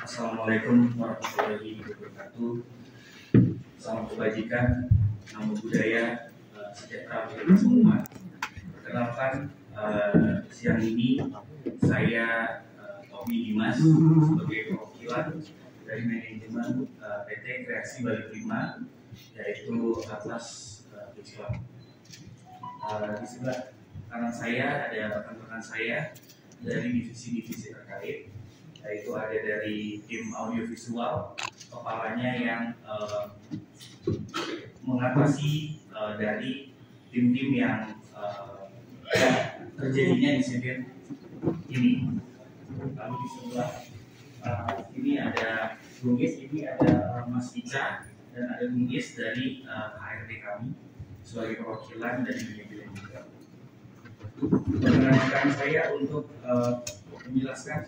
Assalamualaikum warahmatullahi wabarakatuh. Salam kebajikan, namo budaya, sejahtera bagi kita semua. Perkenalkan, siang ini saya Tommy Dimas sebagai perwakilan dari manajemen PT Kreasi Bali Prima, yaitu Atlas Islam. Di sebelah kanan saya ada rekan-rekan saya dari divisi-divisi terkait, yaitu ada dari tim audiovisual, kepalanya yang mengatasi dari tim-tim yang terjadinya insiden ini. Lalu di sebelah ini ada Bungis, ini ada Mas Ica, dan ada Bungis dari HRD kami sebagai perwakilan dari manajemen juga. Mengenalkan saya untuk menjelaskan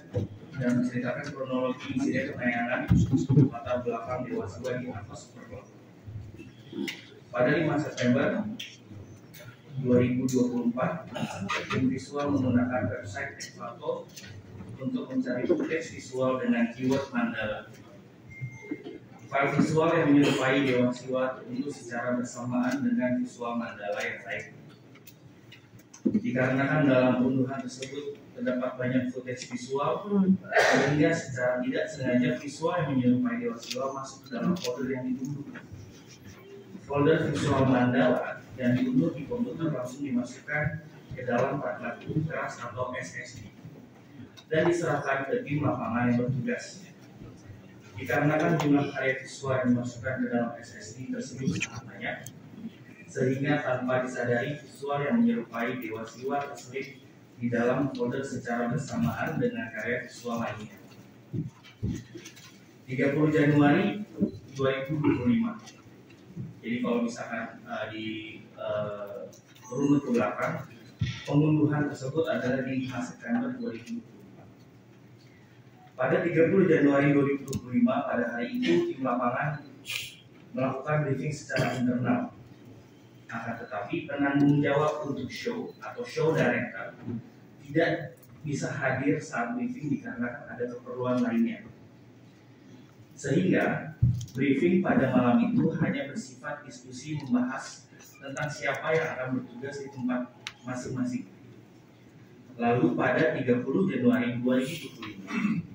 dan menceritakan kronologi insiden penayangan latar belakang Dewa Siwa di Atlas Superclub. Pada 5 September 2024, tim visual menggunakan website Explato untuk mencari footage visual dengan keyword Mandala. File visual yang menyerupai Dewa Siwa terunduh secara bersamaan dengan visual Mandala yang lain. Dikarenakan dalam unduhan tersebut terdapat banyak footage visual, sehingga secara tidak sengaja visual yang menyerupai Dewa Siwa masuk ke dalam folder yang diunduh. Folder visual Mandala yang diunduh di komputer langsung dimasukkan ke dalam perangkat keras atau SSD dan diserahkan ke tim lapangan yang bertugas. Dikarenakan jumlah karya visual yang dimasukkan ke dalam SSD tersebut sangat banyak, sehingga tanpa disadari visual yang menyerupai Dewa Siwa terselip di dalam folder secara bersamaan dengan karya visual lainnya. 30 Januari 2025. Jadi kalau misalkan di runut ke belakang, pengunduhan tersebut adalah di September 2020. Pada 30 Januari 2025, pada hari itu tim lapangan melakukan briefing secara internal. Akan tetapi penanggung jawab untuk show atau show director tidak bisa hadir saat briefing dikarenakan ada keperluan lainnya. Sehingga briefing pada malam itu hanya bersifat diskusi membahas tentang siapa yang akan bertugas di tempat masing-masing. Lalu pada 30 Januari 2025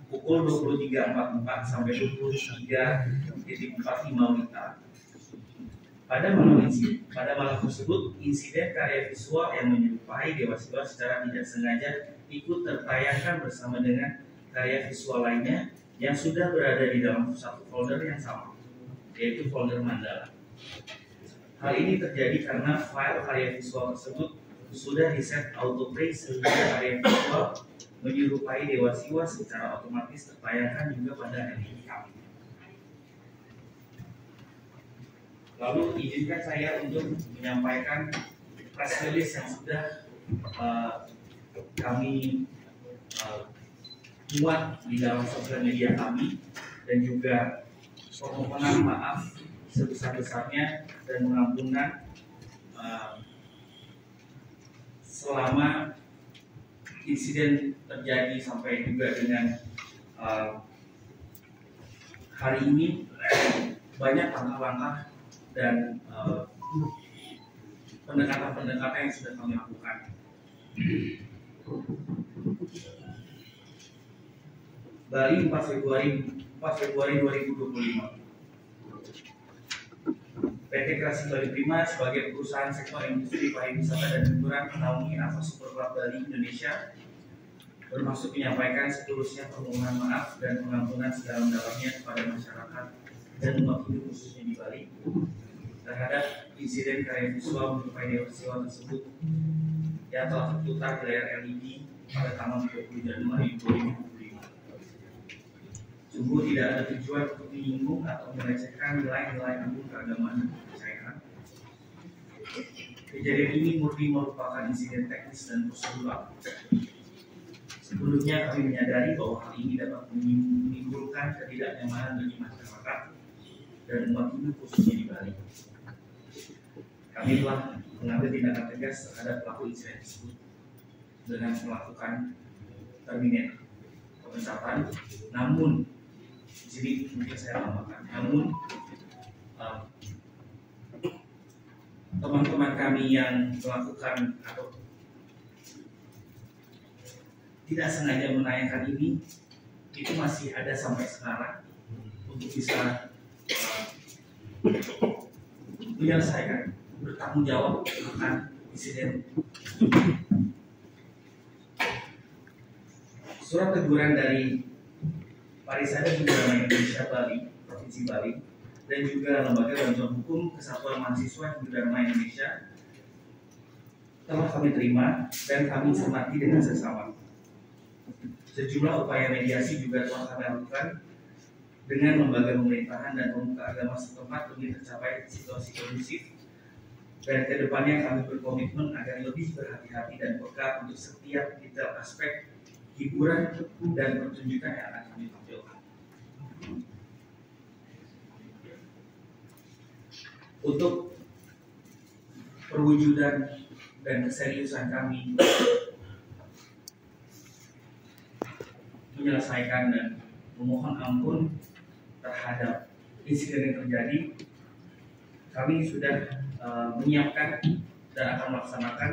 pukul 23.44 sampai 23.45 WITA. Pada malam tersebut, insiden karya visual yang menyerupai Dewa Siwa secara tidak sengaja ikut tertayangkan bersama dengan karya visual lainnya yang sudah berada di dalam satu folder yang sama, yaitu folder Mandala. Hal ini terjadi karena file karya visual tersebut sudah di-set autoplay sehingga karya visual menyerupai Dewa Siwa secara otomatis tertayangkan juga pada LED kami. Lalu izinkan saya untuk menyampaikan press release yang sudah kami muat di dalam sosial media kami, dan juga permohonan maaf sebesar-besarnya dan mengampunkan selama insiden terjadi sampai juga dengan hari ini. Banyak langkah-langkah dan pendekatan-pendekatan yang sudah kami lakukan. Bali 4 Februari 2025. PT Kreasi Bali Prima sebagai perusahaan sektor industri pariwisata dan hiburan menaungi Atlas Superclub Bali Indonesia bermaksud menyampaikan setulusnya permohonan maaf dan pengampunan sedalam-dalamnya kepada masyarakat dan umat Hindu khususnya di Bali terhadap insiden karya visual menyerupai Dewa Siwa tersebut yang telah terputar di layar LED pada tanggal 20 Januari 2025. Sungguh tidak ada tujuan untuk menyinggung atau melecehkan nilai-nilai agung keagamaan dan kepercayaan. Kejadian ini murni merupakan insiden teknis dan prosedural. Sebelumnya kami menyadari bahwa hal ini dapat menimbulkan ketidaknyamanan bagi masyarakat dan umat Hindu khususnya di Bali. Kami telah mengambil tindakan tegas terhadap pelaku insiden tersebut dengan melakukan terminate pemecatan Namun di sini mungkin saya tambahkan, namun teman-teman kami yang melakukan atau tidak sengaja menanyakan ini itu masih ada sampai sekarang untuk bisa menyelesaikan, bertanggung jawab akan insiden. Surat teguran dari Parisada Budaya Indonesia Bali, Provinsi Bali, dan juga Lembaga Bantuan Hukum Kesatuan Mahasiswa Hindu Dharma Indonesia telah kami terima dan kami cermati dengan seksama. Sejumlah upaya mediasi juga telah kami lakukan dengan lembaga pemerintahan dan pemuka agama setempat demi tercapai situasi kondusif. Dan kedepannya kami berkomitmen agar lebih berhati-hati dan peka untuk setiap detail aspek hiburan dan pertunjukan yang akan kami tampilkan. Untuk perwujudan dan keseriusan kami menyelesaikan dan memohon ampun terhadap insiden yang terjadi, kami sudah menyiapkan dan akan melaksanakan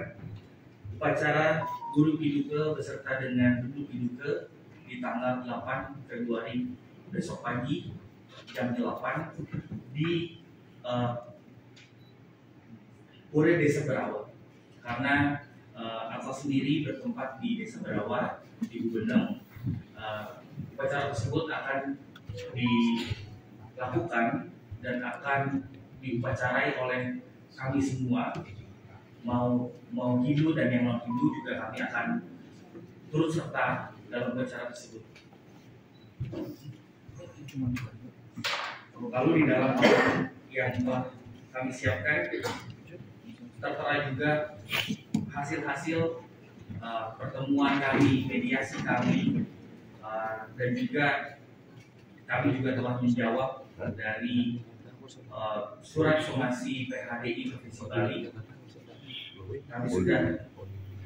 upacara Guru Piduka beserta dengan Guru Piduka di tanggal 8 Februari besok pagi jam 8 di Pura Desa Berawa, karena asal sendiri bertempat di Desa Berawa di Ubeneng. Upacara tersebut akan dilakukan dan akan diupacarai oleh kami semua, mau Hindu dan yang non Hindu juga kami akan turut serta dalam upacara tersebut. Lalu di dalam yang telah kami siapkan tertera juga hasil-hasil pertemuan kami, mediasi kami, dan juga kami juga telah menjawab dari surat somasi PHDI Provinsi Bali. Kami sudah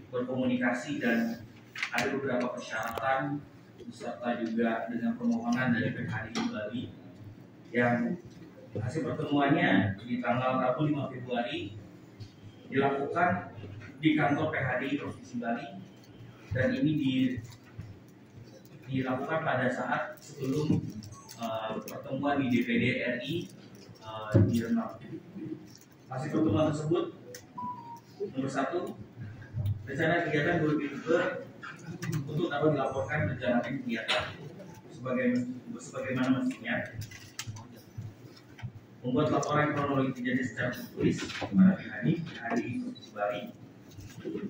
berkomunikasi dan ada beberapa persyaratan beserta juga dengan permohonan dari PHDI Bali yang hasil pertemuannya di tanggal Rabu 5 Februari dilakukan di kantor PHDI Provinsi Bali, dan ini dilakukan pada saat sebelum pertemuan di DPD RI di Renang. Hasil pertemuan tersebut, nomor 1, rencana kegiatan Guru Piduka untuk dapat dilaporkan menjalankan kegiatan sebagaimana mestinya, membuat laporan kronologi kejadian secara tertulis kepada PHDI Provinsi Bali,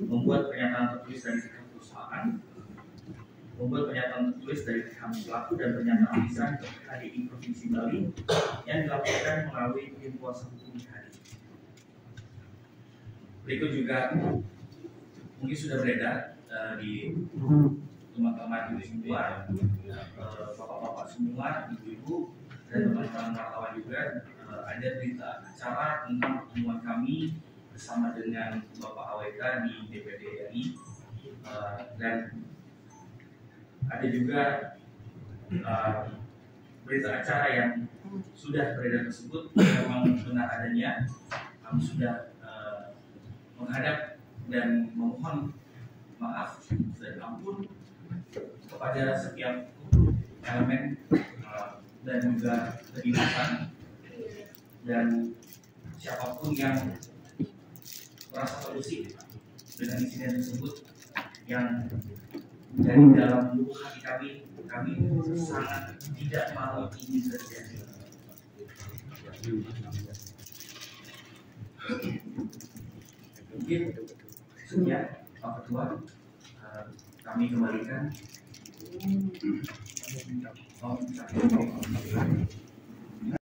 membuat pernyataan tertulis dari pihak perusahaan, membuat pernyataan tertulis dari pihak pelaku dan pernyataan lisan ke PHDI Provinsi Bali yang dilaporkan melalui tim kuasa hukum PHDI. Berikut juga mungkin sudah beredar di teman-teman ibu semua, bapak-bapak semua, ibu-ibu, dan teman-teman wartawan juga, ada berita acara tentang pertemuan kami bersama dengan Bapak AWK di DPD RI, dan ada juga berita acara yang sudah beredar tersebut memang benar adanya. Kami sudah menghadap dan memohon maaf dan ampun kepada setiap elemen dan juga kedinasan dan siapapun yang merasa terusik dengan insiden tersebut yang dari dalam lubuk hati kami sangat tidak mau ini terjadi. Mungkin sekian Pak Ketua, kami kembalikan.